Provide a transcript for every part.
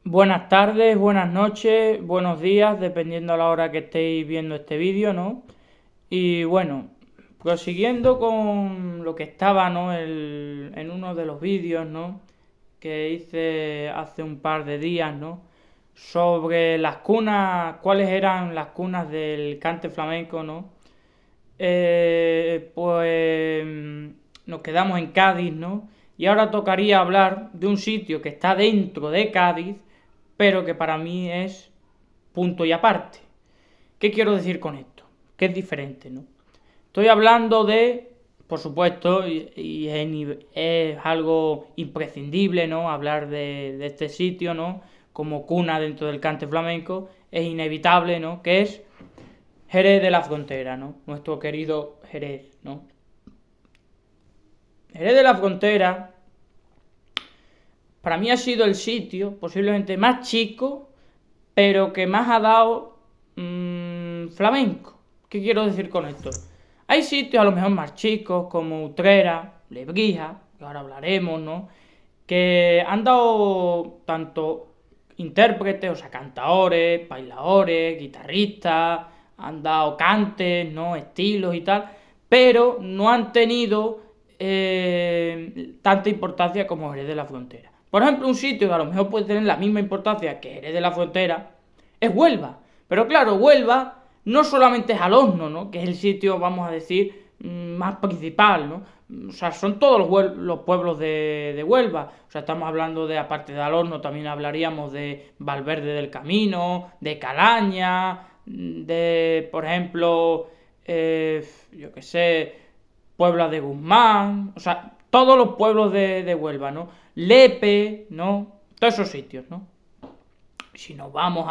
Buenas tardes, buenas noches, buenos días, dependiendo a la hora que estéis viendo este vídeo, ¿no? Y bueno, prosiguiendo con lo que estaba, ¿no? En uno de los vídeos, ¿no? Que hice hace un par de días, ¿no? Sobre las cunas, cuáles eran las cunas del cante flamenco, ¿no? Pues nos quedamos en Cádiz, ¿no? Y ahora tocaría hablar de un sitio que está dentro de Cádiz, pero que para mí es punto y aparte. ¿Qué quiero decir con esto? Que es diferente, ¿no? Estoy hablando de, por supuesto, y es algo imprescindible, ¿no? Hablar de este sitio, ¿no? Como cuna dentro del cante flamenco, es inevitable, ¿no? Que es Jerez de la Frontera, ¿no? Nuestro querido Jerez, ¿no? Jerez de la Frontera, para mí ha sido el sitio posiblemente más chico, pero que más ha dado flamenco. ¿Qué quiero decir con esto? Hay sitios a lo mejor más chicos, como Utrera, Lebrija, que ahora hablaremos, ¿no? Que han dado tanto intérpretes, o sea, cantaores, bailadores, guitarristas, han dado cantes, ¿no? Estilos y tal, pero no han tenido tanta importancia como Jerez de la Frontera. Por ejemplo, un sitio que a lo mejor puede tener la misma importancia que Jerez de la Frontera es Huelva. Pero claro, Huelva no solamente es al horno, ¿no? Que es el sitio, vamos a decir, más principal, ¿no? O sea, son todos los pueblos de Huelva. O sea, estamos hablando de, aparte de Alorno, también hablaríamos de Valverde del Camino, de Calaña, de, por ejemplo, yo qué sé, Puebla de Guzmán, o sea, todos los pueblos de Huelva, ¿no? Lepe, ¿no? Todos esos sitios, ¿no? Si nos vamos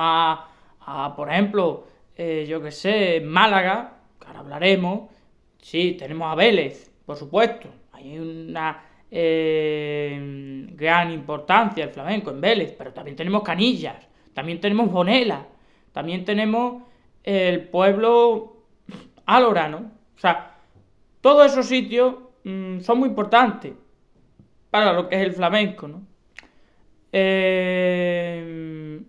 por ejemplo, yo que sé, Málaga, que ahora hablaremos, sí, tenemos a Vélez, por supuesto, hay una gran importancia el flamenco en Vélez, pero también tenemos Canillas, también tenemos Bonela, también tenemos el pueblo Álora, ¿no? O sea, todos esos sitios son muy importantes para lo que es el flamenco, ¿no?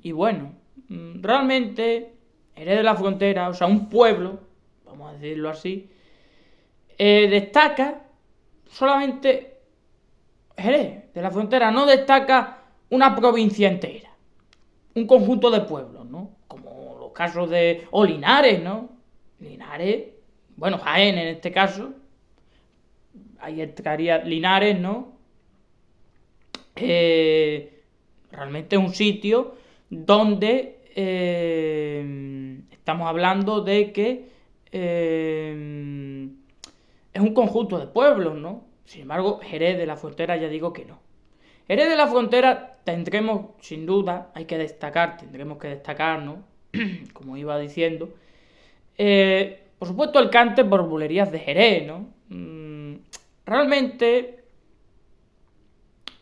Y bueno, realmente Jerez de la Frontera, o sea, un pueblo, vamos a decirlo así, destaca solamente Jerez de la Frontera, no destaca una provincia entera, un conjunto de pueblos, ¿no? Como los casos de Linares, ¿no? Linares, bueno, Jaén en este caso, ahí entraría Linares, ¿no? Realmente es un sitio donde estamos hablando de que es un conjunto de pueblos, ¿no? Sin embargo, Jerez de la Frontera ya digo que no. Jerez de la Frontera tendremos, sin duda, tendremos que destacar, ¿no? Como iba diciendo. Por supuesto, el cante por bulerías de Jerez, ¿no? Realmente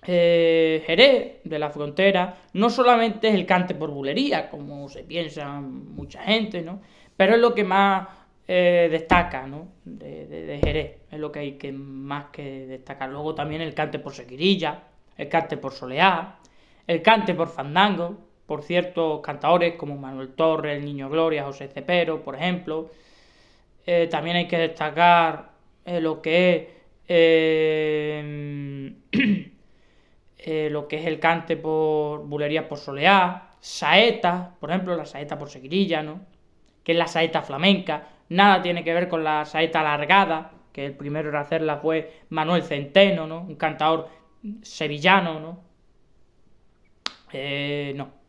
Jerez de la Frontera no solamente es el cante por bulería, como se piensa mucha gente, ¿no? Pero es lo que más destaca, ¿no? De Jerez, es lo que hay que más que destacar. Luego también el cante por seguirilla, el cante por soleá, el cante por fandango, por ciertos cantadores como Manuel Torres, el Niño Gloria, José Cepero, por ejemplo. También hay que destacar lo que es lo que es el cante por bulerías por soleá, saeta, por ejemplo, la saeta por seguirilla, ¿no? Que es la saeta flamenca, nada tiene que ver con la saeta alargada, que el primero en hacerla fue Manuel Centeno, ¿no? Un cantador sevillano, ¿no?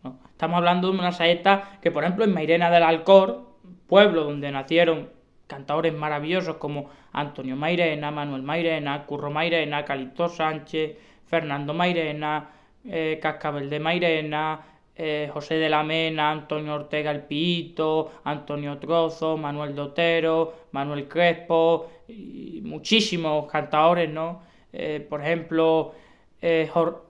No. Estamos hablando de una saeta que, por ejemplo, en Mairena del Alcor, pueblo donde nacieron cantadores maravillosos como Antonio Mairena, Manuel Mairena, Curro Mairena, Calixto Sánchez, Fernando Mairena, Cascabel de Mairena, José de la Mena, Antonio Ortega el Pito, Antonio Trozo, Manuel Dotero, Manuel Crespo, y muchísimos cantadores, ¿no? Por ejemplo,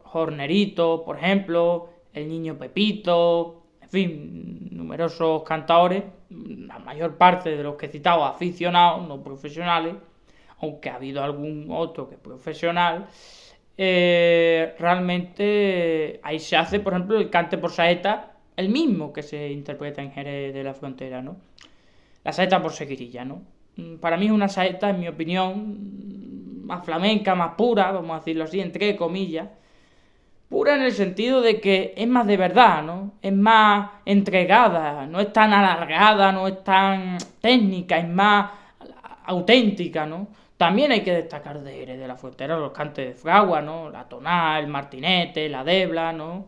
Jornerito, por ejemplo, el Niño Pepito, en fin, numerosos cantadores, la mayor parte de los que he citado aficionados, no profesionales, aunque ha habido algún otro que es profesional, realmente ahí se hace, por ejemplo, el cante por saeta, el mismo que se interpreta en Jerez de la Frontera, ¿no? La saeta por seguirilla, ¿no? Para mí es una saeta, en mi opinión, más flamenca, más pura, vamos a decirlo así, entre comillas. Pura en el sentido de que es más de verdad, ¿no? Es más entregada, no es tan alargada, no es tan técnica, es más auténtica, ¿no? También hay que destacar de Jerez de la Frontera los cantes de fragua, ¿no? La tonal, el martinete, la debla, ¿no?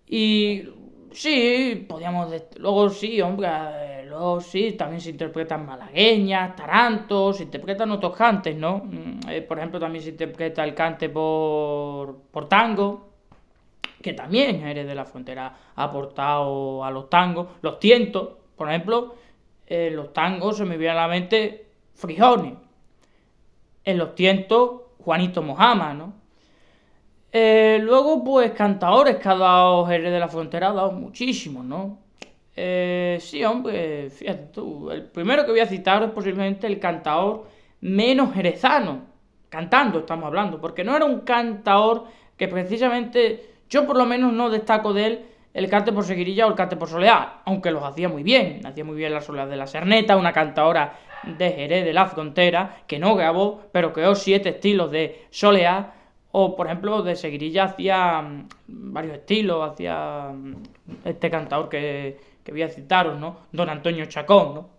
Y sí, podíamos... Luego sí, hombre, luego sí, también se interpretan malagueñas, tarantos, se interpretan otros cantes, ¿no? Por ejemplo, también se interpreta el cante por tango, que también Jerez de la Frontera ha aportado a los tangos. Los tientos, por ejemplo, los tangos se me viene a la mente Frijones. En los tientos, Juanito Mojama, ¿no? Luego, pues, cantadores que ha dado Jerez de la Frontera, ha dado muchísimos, ¿no? Sí, hombre, fíjate tú, el primero que voy a citar es posiblemente el cantador menos jerezano, cantando estamos hablando, porque no era un cantador que precisamente, yo por lo menos no destaco de él el cante por seguirilla o el cante por soleá, aunque los hacía muy bien la soleá de la Serneta, una cantadora de Jerez de la Frontera, que no grabó, pero creó 7 estilos de soleá. O, por ejemplo, de seguirilla hacía varios estilos, hacía este cantador que voy a citaros, ¿no? Don Antonio Chacón, ¿no?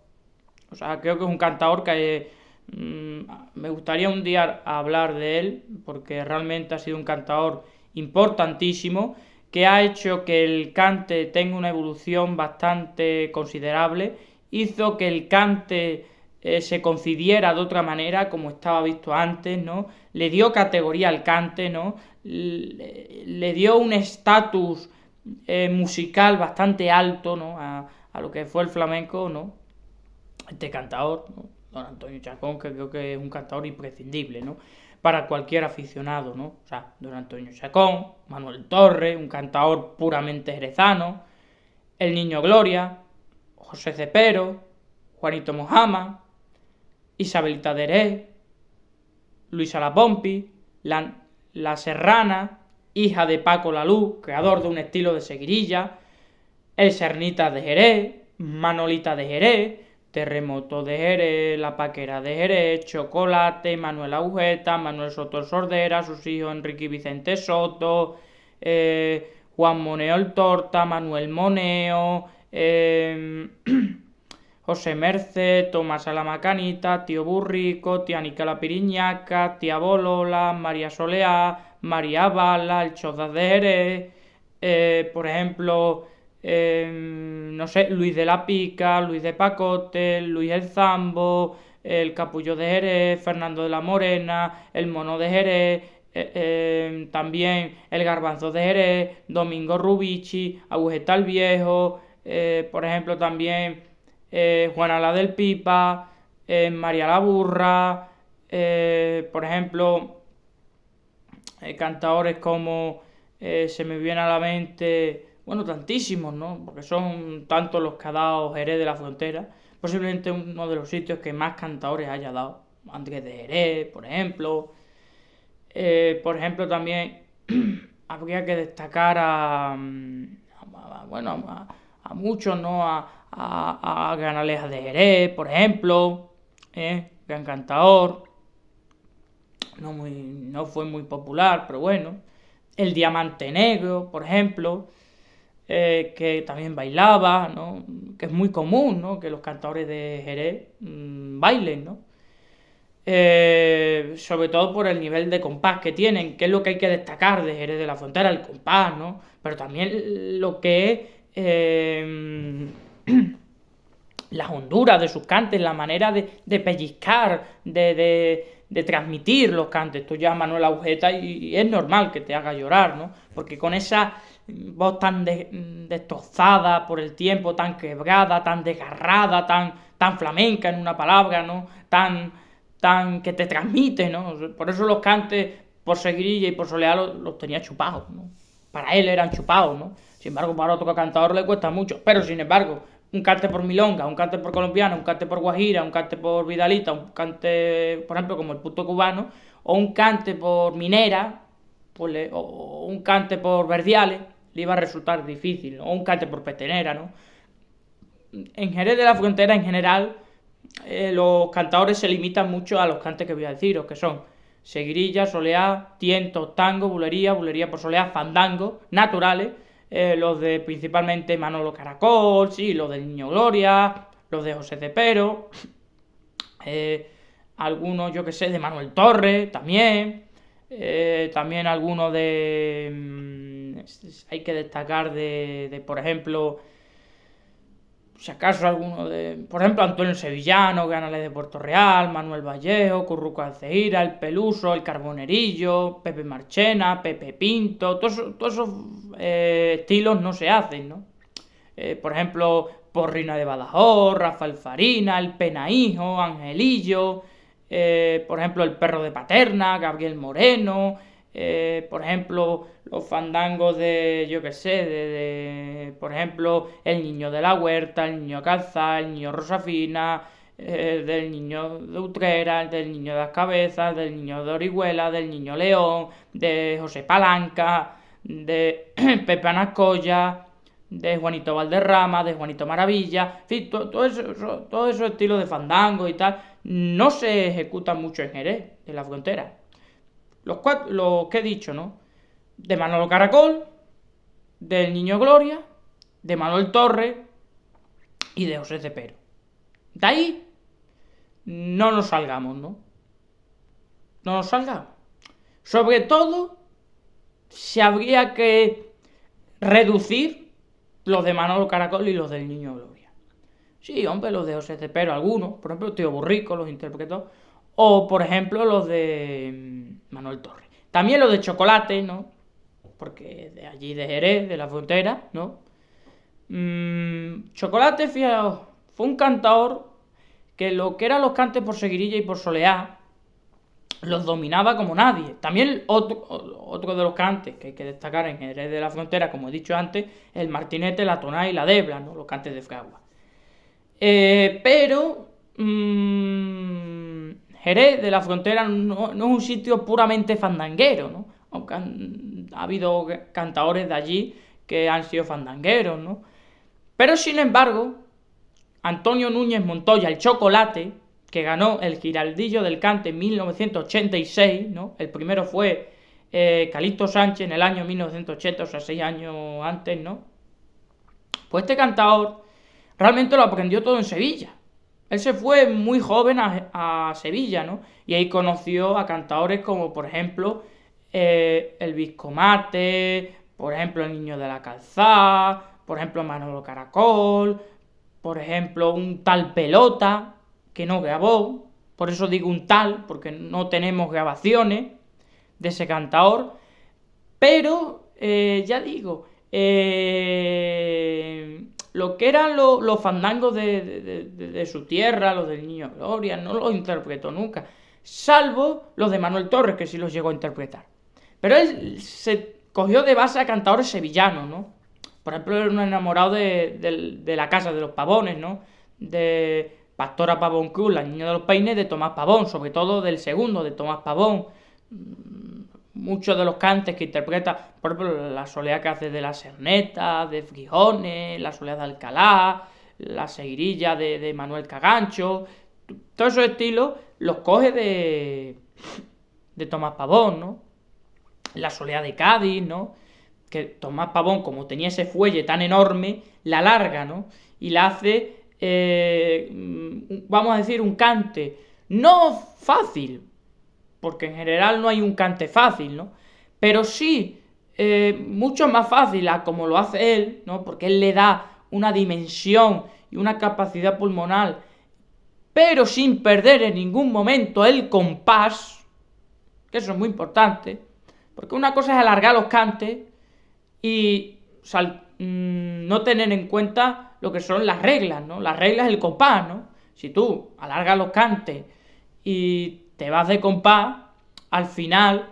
O sea, creo que es un cantador que me gustaría un día hablar de él, porque realmente ha sido un cantador importantísimo, que ha hecho que el cante tenga una evolución bastante considerable, hizo que el cante se concibiera de otra manera como estaba visto antes, ¿no? Le dio categoría al cante, ¿no? Le dio un estatus musical bastante alto, ¿no? A lo que fue el flamenco, ¿no? Este cantador, ¿no? Don Antonio Chacón, que creo que es un cantador imprescindible, ¿no? Para cualquier aficionado, ¿no? O sea, Don Antonio Chacón, Manuel Torres, un cantador puramente jerezano, el Niño Gloria, José Cepero, Juanito Mojama, Isabelita de Jerez, Luisa La Pompi, la Serrana, hija de Paco la Luz, creador de un estilo de seguirilla, el Sernita de Jerez, Manolita de Jerez, Terremoto de Jerez, La Paquera de Jerez, Chocolate, Manuel Agujeta, Manuel Soto Sordera, sus hijos Enrique y Vicente Soto, Juan Moneo el Torta, Manuel Moneo, José Merced, Tomás a la Macanita, Tío Burrico, Tía Nica la Piriñaca, Tía Bolola, María Soleá, María Bala, el Chozas de Jerez, por ejemplo, no sé, Luis de la Pica, Luis de Pacote, Luis el Zambo, el Capullo de Jerez, Fernando de la Morena, el Mono de Jerez, también el Garbanzo de Jerez, Domingo Rubici, Agujeta el Viejo, por ejemplo también Juana la del Pipa, María la Burra, por ejemplo, cantadores como se me viene a la mente, bueno, tantísimos, ¿no? Porque son tantos los que ha dado Jerez de la Frontera, posiblemente uno de los sitios que más cantadores haya dado, Andrés de Jerez, por ejemplo. Por ejemplo, también habría que destacar bueno, a muchos, ¿no? A Granaleja de Jerez, por ejemplo, gran cantador, no fue muy popular, pero bueno, el Diamante Negro, por ejemplo, que también bailaba, ¿no? Que es muy común, ¿no? Que los cantadores de Jerez bailen, ¿no? Sobre todo por el nivel de compás que tienen, que es lo que hay que destacar de Jerez de la Frontera, el compás, ¿no? Pero también lo que es las honduras de sus cantes, la manera de pellizcar, de transmitir los cantes. Tú ya Manuel Agujeta y es normal que te haga llorar, ¿no? Porque con esa voz tan destrozada por el tiempo, tan quebrada, tan desgarrada, tan flamenca en una palabra, ¿no? Tan que te transmite, ¿no? Por eso los cantes por seguirilla y por soleá los tenía chupados, ¿no? Para él eran chupados, ¿no? Sin embargo, para otro cantador le cuesta mucho, pero sin embargo, un cante por milonga, un cante por colombiana, un cante por guajira, un cante por vidalita, un cante, por ejemplo, como el puto cubano, o un cante por minera, o un cante por verdiales, le iba a resultar difícil, ¿no? O un cante por petenera, ¿no? En Jerez de la Frontera, en general, los cantadores se limitan mucho a los cantes que voy a deciros, que son seguirilla, soleá, tiento, tango, bulería, bulería por soleá, fandango, naturales, los de principalmente Manolo Caracol, sí, los del Niño Gloria, los de José Cepero, algunos, yo que sé, de Manuel Torres, también algunos de... hay que destacar de por ejemplo, si acaso alguno de, por ejemplo, Antonio Sevillano, Gánale de Puerto Real, Manuel Vallejo, Curruco Alceira, El Peluso, El Carbonerillo, Pepe Marchena, Pepe Pinto, todos esos estilos no se hacen, ¿no? Por ejemplo, Porrina de Badajoz, Rafael Farina, El Penaijo, Angelillo, por ejemplo, El Perro de Paterna, Gabriel Moreno, por ejemplo, los fandangos de, yo que sé, por ejemplo, El Niño de la Huerta, El Niño Calzá, El Niño Rosafina, del Niño de Utrera, del Niño de las Cabezas, del Niño de Orihuela, del Niño León, de José Palanca, de Pepe Anascoya, de Juanito Valderrama, de Juanito Maravilla, en fin, todo esos estilos de fandango y tal, no se ejecutan mucho en Jerez, en la Frontera. Los que he dicho, ¿no? De Manolo Caracol, del Niño Gloria, de Manuel Torres y de José Cepero. De ahí no nos salgamos, ¿no? No nos salgamos. Sobre todo, se habría que reducir los de Manolo Caracol y los del Niño Gloria. Sí, hombre, los de José Cepero, algunos, por ejemplo, Tío Burrico los interpretó, o por ejemplo los de Manuel Torres. También los de Chocolate, ¿no? Porque de allí de Jerez, de la Frontera, ¿no? Chocolate, fijaos, fue un cantador que lo que eran los cantes por seguirilla y por soleá los dominaba como nadie. También otro de los cantes que hay que destacar en Jerez de la Frontera, como he dicho antes, el martinete, la toná y la debla, ¿no? Los cantes de fragua. Pero Jerez de la Frontera no es un sitio puramente fandanguero, ¿no? Aunque ha habido cantadores de allí que han sido fandangueros, ¿no? Pero sin embargo, Antonio Núñez Montoya, el Chocolate, que ganó el Giraldillo del Cante en 1986, ¿no? El primero fue Calixto Sánchez en el año 1980, o sea, 6 años antes, ¿no? Pues este cantador realmente lo aprendió todo en Sevilla. Él se fue muy joven a Sevilla, ¿no? Y ahí conoció a cantadores como, por ejemplo, el Viscomate, por ejemplo, el Niño de la Calzá, por ejemplo, Manolo Caracol, por ejemplo, un tal Pelota, que no grabó, por eso digo un tal, porque no tenemos grabaciones de ese cantador, pero, ya digo, lo que eran los fandangos de su tierra, los del Niño Gloria, no los interpretó nunca, salvo los de Manuel Torres, que sí los llegó a interpretar. Pero él se cogió de base a cantadores sevillanos, ¿no? Por ejemplo, era un enamorado de la Casa de los Pavones, ¿no? De Pastora Pavón Cruz, la Niña de los Peines, de Tomás Pavón, sobre todo del segundo, de Tomás Pavón. Muchos de los cantes que interpreta, por ejemplo, la soleá que hace de la Serneta, de Frijones, la soleá de Alcalá, la seguirilla de Manuel Cagancho, todos esos estilos los coge de Tomás Pavón, ¿no? La soleá de Cádiz, ¿no? Que Tomás Pavón, como tenía ese fuelle tan enorme, la alarga, ¿no? Y la hace, vamos a decir, un cante no fácil, porque en general no hay un cante fácil, ¿no? Pero sí, mucho más fácil a como lo hace él, ¿no? Porque él le da una dimensión y una capacidad pulmonar, pero sin perder en ningún momento el compás, que eso es muy importante, porque una cosa es alargar los cantes y no tener en cuenta lo que son las reglas, ¿no? Las reglas del compás, ¿no? Si tú alargas los cantes y te vas de compás, al final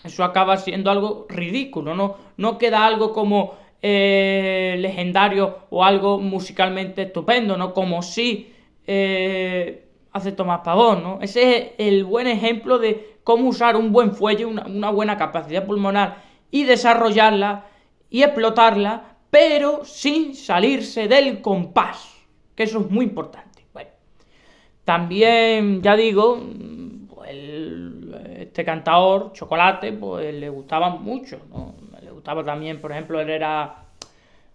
eso acaba siendo algo ridículo, no queda algo como legendario o algo musicalmente estupendo, ¿no? Como si hace Tomás Pavón, ¿no? Ese es el buen ejemplo de cómo usar un buen fuelle, una buena capacidad pulmonar y desarrollarla y explotarla, pero sin salirse del compás, que eso es muy importante. Bueno, también, ya digo, pues este cantaor, Chocolate, pues le gustaba mucho, ¿no? Le gustaba también, por ejemplo, él era,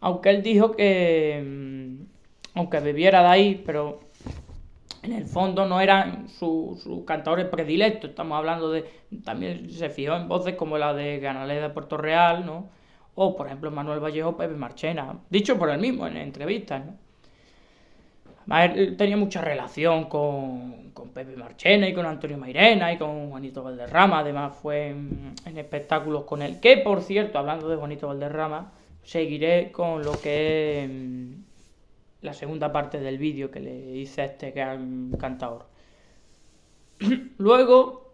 aunque él dijo que, aunque bebiera de ahí, pero en el fondo no eran sus cantadores predilectos. Estamos hablando de, también se fijó en voces como la de Canales de Puerto Real, ¿no? O, por ejemplo, Manuel Vallejo, Pepe Marchena, dicho por él mismo en entrevistas, ¿no? Además, él tenía mucha relación con Pepe Marchena y con Antonio Mairena y con Juanito Valderrama. Además, fue en espectáculos con él. Que, por cierto, hablando de Juanito Valderrama, seguiré con lo que es la segunda parte del vídeo que le hice a este gran cantador. Luego,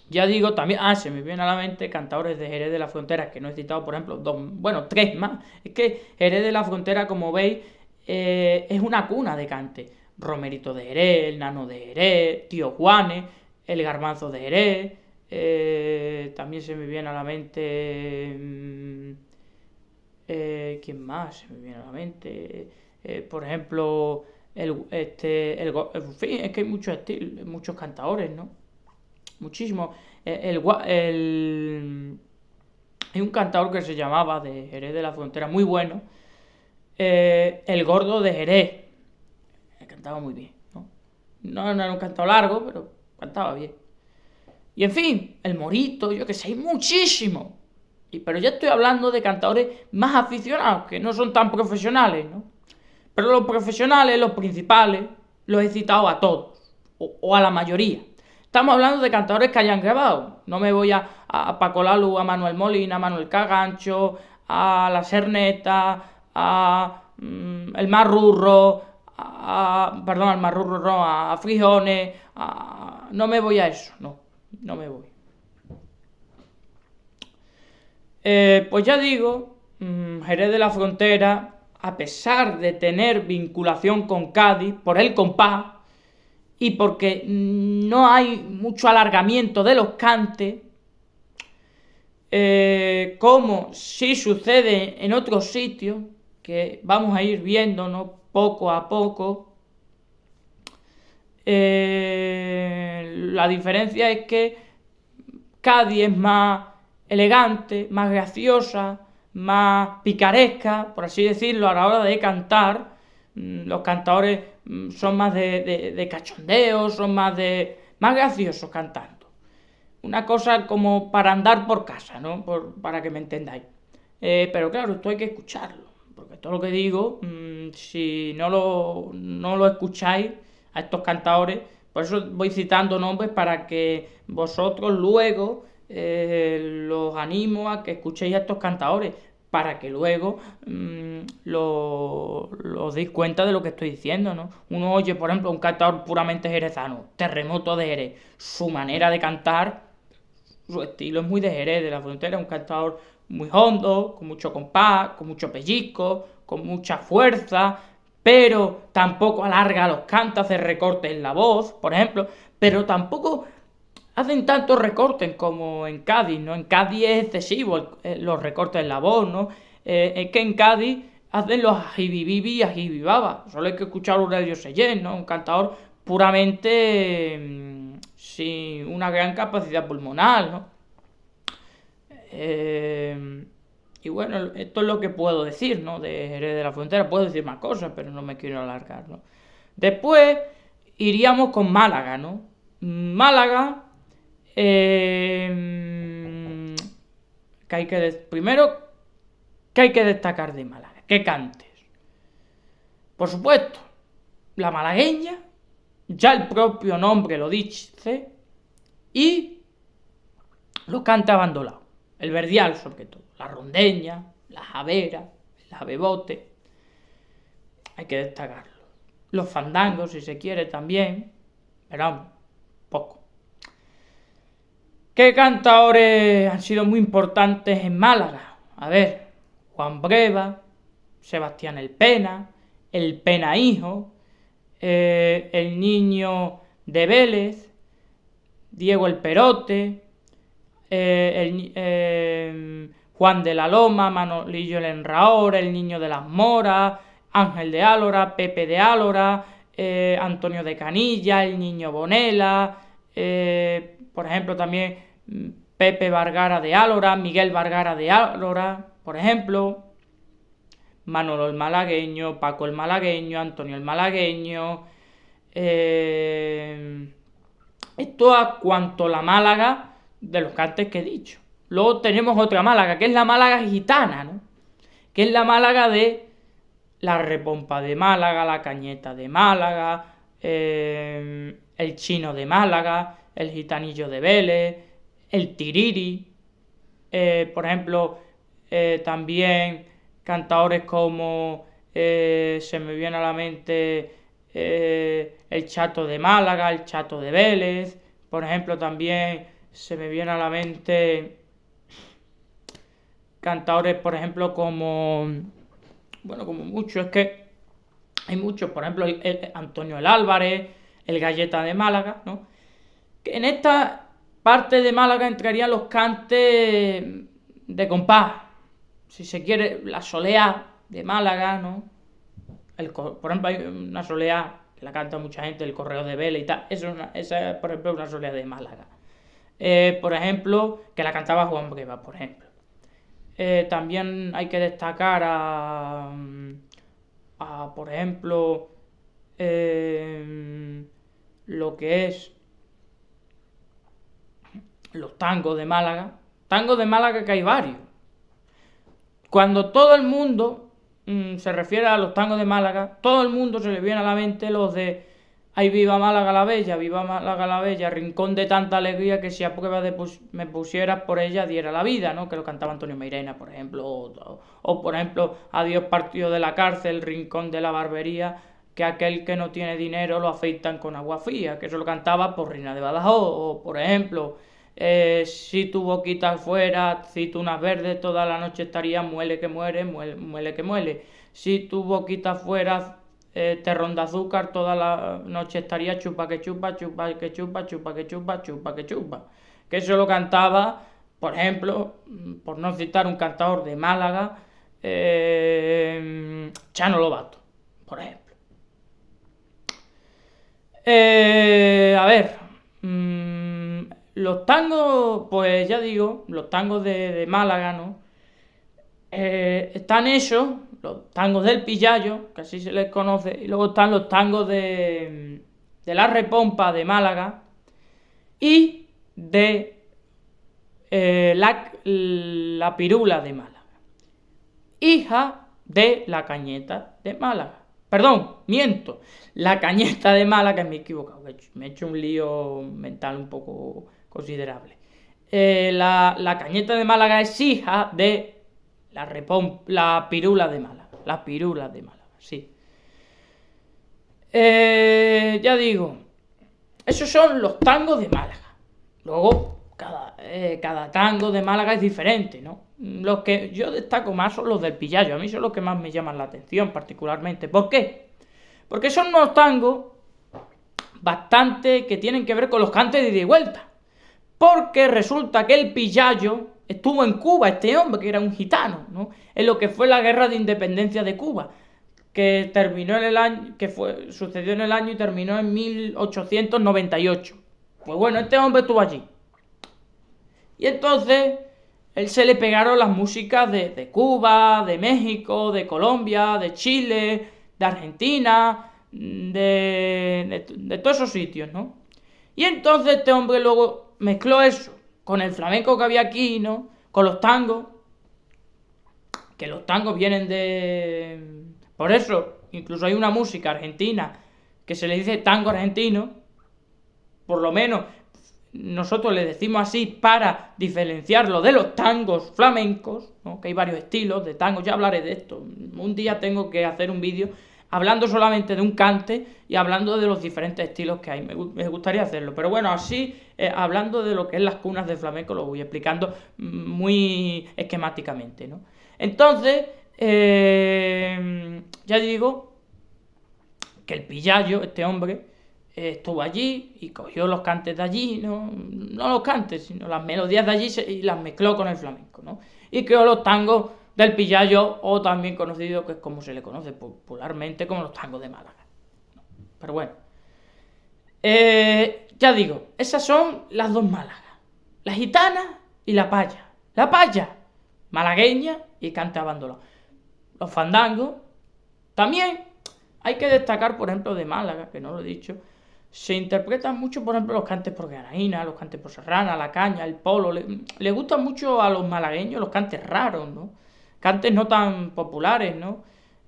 ya digo, también, se me viene a la mente cantadores de Jerez de la Frontera, que no he citado, por ejemplo, tres más. Es que Jerez de la Frontera, como veis, es una cuna de cante. Romerito de Jerez, el Nano de Jerez, Tío Juanes, el Garbanzo de Jerez, también se me viene a la mente... ¿quién más se me viene a la mente? Por ejemplo, en fin, es que hay muchos estilos, muchos cantadores, ¿no? Muchísimos. Hay un cantador que se llamaba de Jerez de la Frontera, muy bueno, el Gordo de Jerez. Cantaba muy bien, ¿no? No era un cantado largo, pero cantaba bien. Y en fin, el Morito, yo que sé, hay muchísimos. Pero ya estoy hablando de cantadores más aficionados, que no son tan profesionales, ¿no? Pero los profesionales, los principales, los he citado a todos, o a la mayoría. Estamos hablando de cantadores que hayan grabado. No me voy a Paco Lalu, a Manuel Molina, a Manuel Cagancho, a La Serneta, a El Marrurro, al Marrurro no, a Frijones, no me voy a eso, no me voy. Pues ya digo, Jerez de la Frontera, a pesar de tener vinculación con Cádiz, por el compás, y porque no hay mucho alargamiento de los cantes, como sí sucede en otros sitios, que vamos a ir viendo, ¿no? Poco a poco. La diferencia es que Cádiz es más elegante, más graciosa, más picaresca, por así decirlo, a la hora de cantar. Los cantadores son más de cachondeo, son más graciosos cantando. Una cosa como para andar por casa, ¿no? Para que me entendáis. Pero claro, esto hay que escucharlo, porque todo lo que digo, si no lo escucháis a estos cantadores, por eso voy citando nombres para que vosotros luego los animo a que escuchéis a estos cantadores, para que luego os deis cuenta de lo que estoy diciendo, ¿no? Uno oye, por ejemplo, un cantador puramente jerezano, Terremoto de Jerez, su manera de cantar, su estilo es muy de Jerez de la Frontera, un cantador muy hondo, con mucho compás, con mucho pellizco, con mucha fuerza, pero tampoco alarga los cantos, hace recortes en la voz, por ejemplo, pero tampoco hacen tantos recortes como en Cádiz, ¿no? En Cádiz es excesivo los recortes en la voz, ¿no? Es que en Cádiz hacen los ajibibibi y ajibibaba. Solo hay que escuchar a Aurelio Sellén, ¿no? Un cantador puramente sin una gran capacidad pulmonar, ¿no? Y bueno, esto es lo que puedo decir, ¿no? De Jerez de la Frontera. Puedo decir más cosas, pero no me quiero alargar, ¿no? Después iríamos con Málaga, ¿no? Málaga... primero, ¿qué hay que destacar de Málaga? ¿Qué cantes? Por supuesto, la malagueña, ya el propio nombre lo dice, y los cantes abandonados, el verdial sobre todo, la rondeña, la javera, el javebote, hay que destacarlo. Los fandangos, si se quiere también, pero poco. ¿Qué cantadores han sido muy importantes en Málaga? A ver, Juan Breva, Sebastián el Pena, el Pena hijo, el Niño de Vélez, Diego el Perote, Juan de la Loma, Manolillo el Enraor, el Niño de las Moras, Ángel de Álora, Pepe de Álora, Antonio de Canilla, el Niño Bonela, por ejemplo también Pepe Vargara de Álora, Miguel Vargara de Álora, por ejemplo, Manolo el Malagueño, Paco el Malagueño, Antonio el Malagueño, esto a cuanto la Málaga de los cantes que he dicho. Luego tenemos otra Málaga, que es la Málaga gitana, ¿no? Que es la Málaga de la Repompa de Málaga, la Cañeta de Málaga, el Chino de Málaga, el Gitanillo de Vélez, el Tiriri, por ejemplo, también cantadores como se me viene a la mente el Chato de Málaga, el Chato de Vélez, por ejemplo también se me viene a la mente cantadores, por ejemplo, como muchos, es que hay muchos, por ejemplo, el Antonio el Álvarez, el Galleta de Málaga, ¿no? Que en esta parte de Málaga entrarían los cantes de compás, si se quiere, la soleá de Málaga, ¿no? Por ejemplo, hay una soleá que la canta mucha gente, el Correo de Vélez y tal, esa por ejemplo, es una soleá de Málaga. Por ejemplo, que la cantaba Juan Breva, por ejemplo. También hay que destacar por ejemplo, lo que es los tangos de Málaga. Tangos de Málaga que hay varios. Cuando todo el mundo se refiere a los tangos de Málaga, todo el mundo se le viene a la mente los de ay, viva Málaga la bella, rincón de tanta alegría que si a prueba de me pusieras por ella diera la vida, ¿no? Que lo cantaba Antonio Meirena, por ejemplo, o por ejemplo, adiós partido de la cárcel, rincón de la barbería, que aquel que no tiene dinero lo afeitan con agua fría, que eso lo cantaba por Reina de Badajoz, o por ejemplo, si tu boquita fuera aceitunas verdes, toda la noche estaría muele que muere, muele que muele. Si tu boquita fuera terrón de azúcar, toda la noche estaría chupa que chupa, chupa que chupa, chupa que chupa, chupa que chupa. Que eso lo cantaba, por ejemplo, por no citar un cantador de Málaga, Chano Lobato, por ejemplo. A ver, los tangos, pues ya digo, los tangos de Málaga, ¿no? Están hechos, los tangos del Pillayo, que así se les conoce, y luego están los tangos de la Repompa de Málaga y de la Pirula de Málaga, hija de la Cañeta de Málaga. Perdón, miento, la Cañeta de Málaga, me he equivocado, me he hecho un lío mental un poco considerable. La Cañeta de Málaga es hija de la Pirula de Málaga. La Pirula de Málaga, sí. Ya digo, esos son los tangos de Málaga. Luego, cada tango de Málaga es diferente, ¿no? Los que yo destaco más son los del Pillayo. A mí son los que más me llaman la atención, particularmente. ¿Por qué? Porque son unos tangos bastante que tienen que ver con los cantes de ida y vuelta. Porque resulta que el Pillayo estuvo en Cuba, este hombre, que era un gitano, ¿no? En lo que fue la guerra de independencia de Cuba, que terminó en el año, sucedió en el año y terminó en 1898. Pues bueno, este hombre estuvo allí. Y entonces, él se le pegaron las músicas de Cuba, de México, de Colombia, de Chile, de Argentina, de todos esos sitios, ¿no? Y entonces este hombre luego mezcló eso con el flamenco que había aquí, ¿no? Con los tangos, que los tangos vienen de... Por eso, incluso hay una música argentina que se le dice tango argentino, por lo menos nosotros le decimos así para diferenciarlo de los tangos flamencos, ¿no? Que hay varios estilos de tango, ya hablaré de esto. Un día tengo que hacer un vídeo hablando solamente de un cante y hablando de los diferentes estilos que hay. Me gustaría hacerlo, pero bueno, así, hablando de lo que es las cunas del flamenco, lo voy explicando muy esquemáticamente, ¿no? Entonces, ya digo que el Pillallo, este hombre, estuvo allí y cogió los cantes de allí, no los cantes, sino las melodías de allí y las mezcló con el flamenco, ¿no? Y creó los tangos del Pillallo, o también conocido, que es como se le conoce popularmente, como los tangos de Málaga. Pero bueno, ya digo, esas son las dos Málagas, la gitana y la paya. La paya, malagueña y cante abandonado. Los fandangos, también hay que destacar, por ejemplo, de Málaga, que no lo he dicho, se interpretan mucho, por ejemplo, los cantes por granaína, los cantes por serrana, la caña, el polo. Le gustan mucho a los malagueños los cantes raros, ¿no? Cantes no tan populares, ¿no?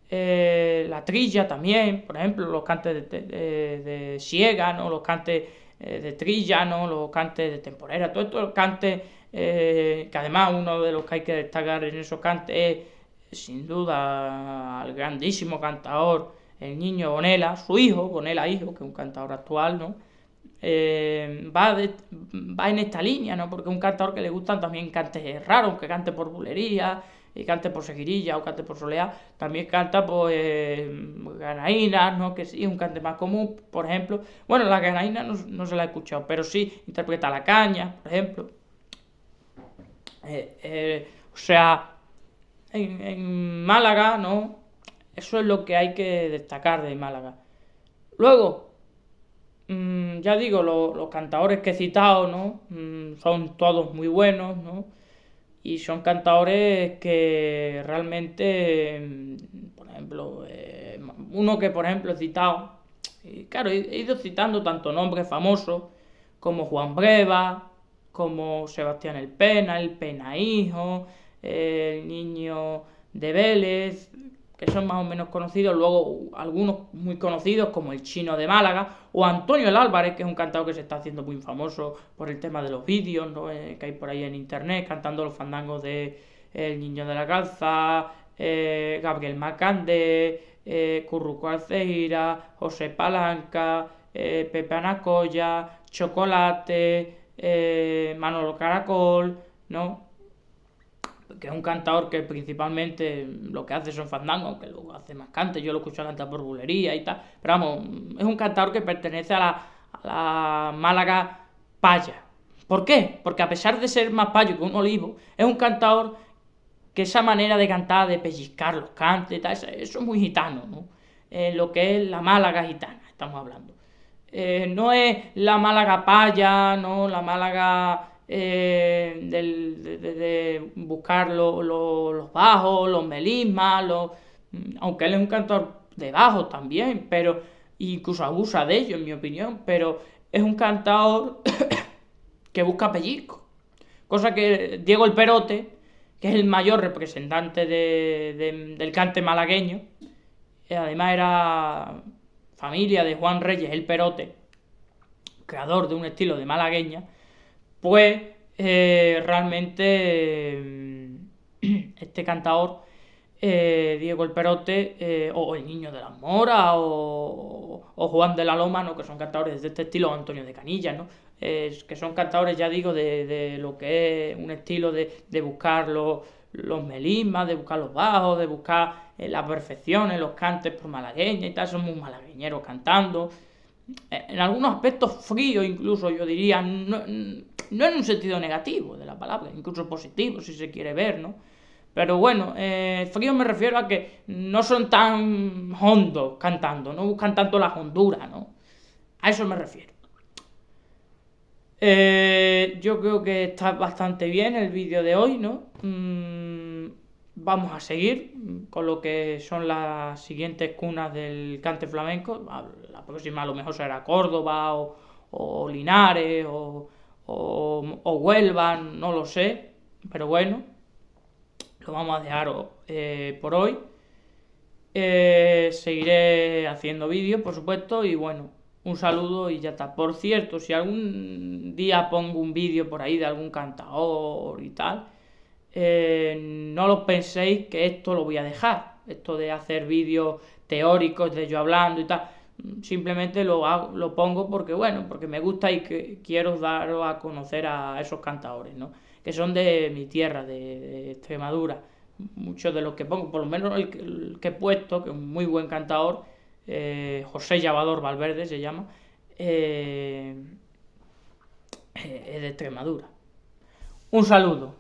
La trilla también, por ejemplo, los cantes de siega, ¿no? Los cantes de trilla, ¿no? Los cantes de temporera, todos estos cantes, que además uno de los que hay que destacar en esos cantes es, sin duda, al grandísimo cantador, el Niño Bonela, su hijo, Bonela hijo, que es un cantador actual, ¿no? Va en esta línea, ¿no? Porque es un cantador que le gustan también cantes raros, que cante por bulería, y cante por seguirilla o cante por soleá. También canta pues granaínas, ¿no? Que sí es un cante más común, por ejemplo. Bueno, la granaína no se la he escuchado, pero sí interpreta la caña, por ejemplo. O sea, en Málaga, ¿no? Eso es lo que hay que destacar de Málaga. Luego, ya digo, los cantadores que he citado, ¿no? Son todos muy buenos, ¿no? Y son cantadores que realmente, por ejemplo, uno que por ejemplo he citado, y claro, he ido citando tanto nombres famosos como Juan Breva, como Sebastián el Pena hijo, el Niño de Vélez, que son más o menos conocidos, luego algunos muy conocidos como el Chino de Málaga, o Antonio el Álvarez, que es un cantador que se está haciendo muy famoso por el tema de los vídeos, ¿no? Que hay por ahí en internet, cantando los fandangos de El Niño de la Calza, Gabriel Macande, Curruco Alceira, José Palanca, Pepe Anacoya, Chocolate, Manolo Caracol, ¿no? Que es un cantador que principalmente lo que hace son fandangos, aunque luego hace más cantes, yo lo escucho cantar por bulería y tal, pero vamos, es un cantador que pertenece a la Málaga paya. ¿Por qué? Porque a pesar de ser más payo que un olivo, es un cantador que esa manera de cantar, de pellizcar los cantes y tal, eso es muy gitano, ¿no? Lo que es la Málaga gitana, estamos hablando. No es la Málaga paya, no la Málaga de buscar los bajos, los melismas, aunque él es un cantor de bajos también, pero incluso abusa de ello, en mi opinión, pero es un cantador que busca pellizco, cosa que Diego el Perote, que es el mayor representante del cante malagueño, además era familia de Juan Reyes el Perote, creador de un estilo de malagueña, pues realmente este cantador, Diego el Perote, o el Niño de las Moras, o Juan de la Loma, ¿no? Que son cantadores de este estilo, Antonio de Canillas, ¿no? Que son cantadores, ya digo, de lo que es un estilo de buscar los melismas, de buscar los bajos, de buscar la perfección en los cantes por malagueña y tal, son muy malagueñeros cantando. En algunos aspectos fríos, incluso yo diría, no en un sentido negativo de la palabra, incluso positivo si se quiere ver, ¿no? Pero bueno, frío me refiero a que no son tan hondos cantando, no buscan tanto la hondura, ¿no? A eso me refiero. Yo creo que está bastante bien el vídeo de hoy, ¿no? Vamos a seguir con lo que son las siguientes cunas del cante flamenco. La próxima a lo mejor será Córdoba o Linares o Huelva, no lo sé, pero bueno, lo vamos a dejar por hoy. Seguiré haciendo vídeos, por supuesto, y bueno, un saludo y ya está. Por cierto, si algún día pongo un vídeo por ahí de algún cantador y tal, no lo penséis que esto lo voy a dejar, esto de hacer vídeos teóricos de yo hablando y tal. Simplemente lo pongo porque, bueno, porque me gusta y que quiero daros a conocer a esos cantadores, ¿no? Que son de mi tierra, de Extremadura. Muchos de los que pongo, por lo menos el que he puesto, que es un muy buen cantador, José Llavador Valverde se llama, es de Extremadura. Un saludo.